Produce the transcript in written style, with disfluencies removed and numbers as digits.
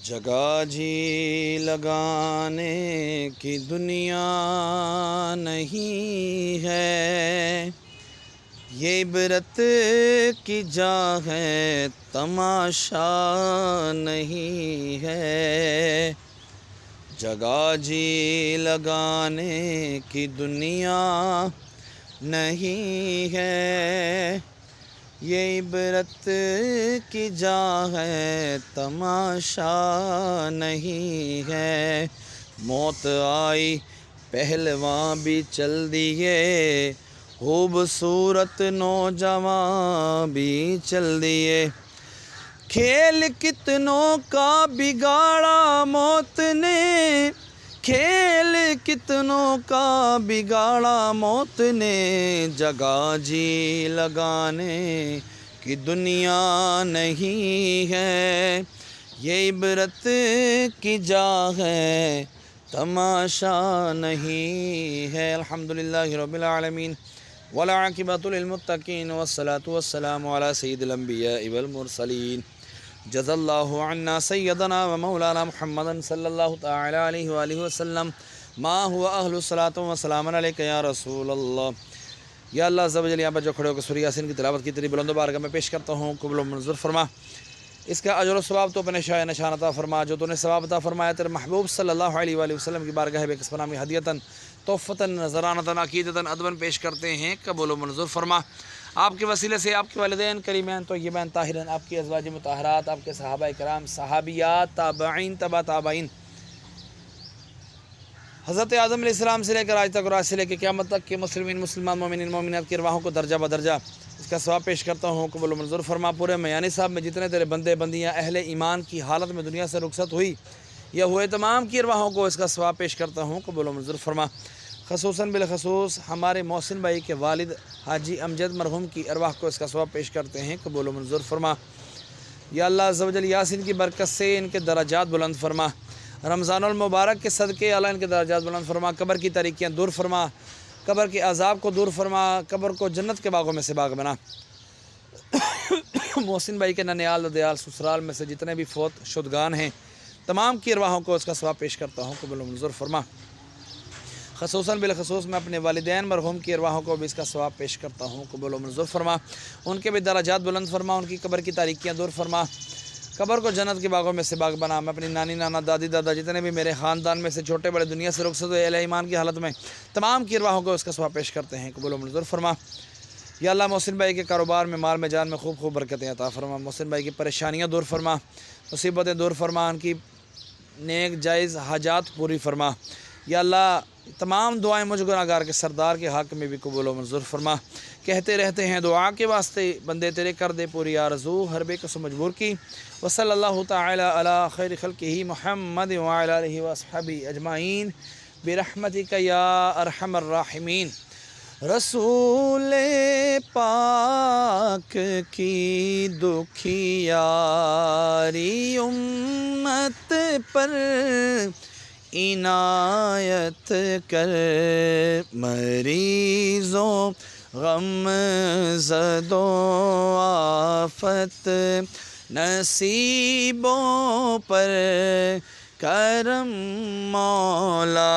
جگہ جی لگانے کی دنیا نہیں ہے، یہ عبرت کی جا ہے، تماشا نہیں ہے۔ جگہ جی لگانے کی دنیا نہیں ہے، یہ عبرت کی جا ہے، تماشا نہیں ہے۔ موت آئی پہلواں بھی چل دیے، خوبصورت نوجوان بھی چل دیے۔ کھیل کتنوں کا بگاڑا موت نے، کھیل کتنوں کا بگاڑا موت نے، جگہ جی لگانے کی دنیا نہیں ہے، یہ عبرت کی جا ہے، تماشا نہیں ہے۔ الحمدللہ رب العالمین والعاقبۃ للمتقین والصلاة والسلام علی سید الانبیاء والمرسلین۔ جزا اللہ عنا سیدنا و مولانا محمد صلی اللہ تعالی علیہ وآلہ وسلم ما هو اہل الصلاۃ والسلام علیک یا رسول اللہ۔ یا اللہ عز و جل، یہاں پر جو کھڑے ہو کے سورہ یاسین کی تلاوت کی تیری بلند و بارگاہ میں پیش کرتا ہوں، قبول و منظور فرما۔ اس کا اجر و ثواب تو اپنے شاہ نشان عطا فرما، جو تو نے ثواب عطا فرمایا تیرے محبوب صلی اللہ علیہ وآلہ وسلم کی بارگاہ بے قسم نامی ہدیتاً تحفتاً نذرانتاً عقیدتاً ادباً پیش کرتے ہیں، قبول و منظور فرما۔ آپ کے وسیلے سے آپ کے والدین کریمین طیبین طاہرین، آپ کی ازواج مطہرات، آپ کے صحابہ کرام، صحابیات، تابعین، تبع تابعین، حضرت آدم علیہ السلام سے لے کر آج تک اور آج سے لے کے قیامت تک کے مسلمین مسلمان مومنین مومنات کی ارواحوں کو درجہ بدرجہ اس کا ثواب پیش کرتا ہوں، قبول و منظور فرما۔ پورے میانی صاحب میں جتنے تیرے بندے بندیاں اہل ایمان کی حالت میں دنیا سے رخصت ہوئی یا ہوئے، تمام کی ارواحوں کو اس کا ثواب پیش کرتا ہوں، قبول و منظور فرما۔ خصوصاً بالخصوص ہمارے محسن بھائی کے والد حاجی امجد مرحوم کی ارواح کو اس کا ثواب پیش کرتے ہیں، قبول و منظور فرما۔ یا اللہ عز و جل، یاسین کی برکت سے ان کے درجات بلند فرما، رمضان المبارک کے صدقے اللہ ان کے درجات بلند فرما، قبر کی تاریکیاں دور فرما، قبر کے عذاب کو دور فرما، قبر کو جنت کے باغوں میں سے باغ بنا۔ محسن بھائی کے ننیال ددیال سسرال میں سے جتنے بھی فوت شدگان ہیں، تمام کی ارواحوں کو اس کا ثواب پیش کرتا ہوں، قبول و منظور فرما۔ خصوصاً بالخصوص میں اپنے والدین مرحوم کی ارواحوں کو بھی اس کا ثواب پیش کرتا ہوں، قبول و منظور فرما۔ ان کے بھی درجات بلند فرما، ان کی قبر کی تاریکیاں دور فرما، قبر کو جنت کے باغوں میں سے باغ بنا۔ میں اپنی نانی نانا دادی دادا جتنے بھی میرے خاندان میں سے چھوٹے بڑے دنیا سے رخصت ہوئے اہل ایمان کی حالت میں، تمام کی ارواحوں کو اس کا ثواب پیش کرتے ہیں، قبول و منظور فرما۔ یا اللہ محسن بھائی کے کاروبار میں مال میں جان میں خوب برکتیں عطا فرما، محسن بھائی کی پریشانیاں دور فرما، مصیبتیں دور فرما، ان کی نیک جائز حاجات پوری فرما۔ یا اللہ تمام دعائیں مجھ گناہگار کے سردار کے حق میں بھی قبول و منظور فرما۔ کہتے رہتے ہیں دعا کے واسطے بندے تیرے، کر دے پوری آرزو ہر بے قصو مجبور کی۔ وصلی اللہ تعالی علی خیر خلقہ محمد وعلی آلہ واصحابہ اجمعین برحمتک یا ارحم الراحمین۔ رسول پاک کی دکھیاری امت پر عنایت کر، مریضوں غم زدوں آفت نصیبوں پر کرم مولا۔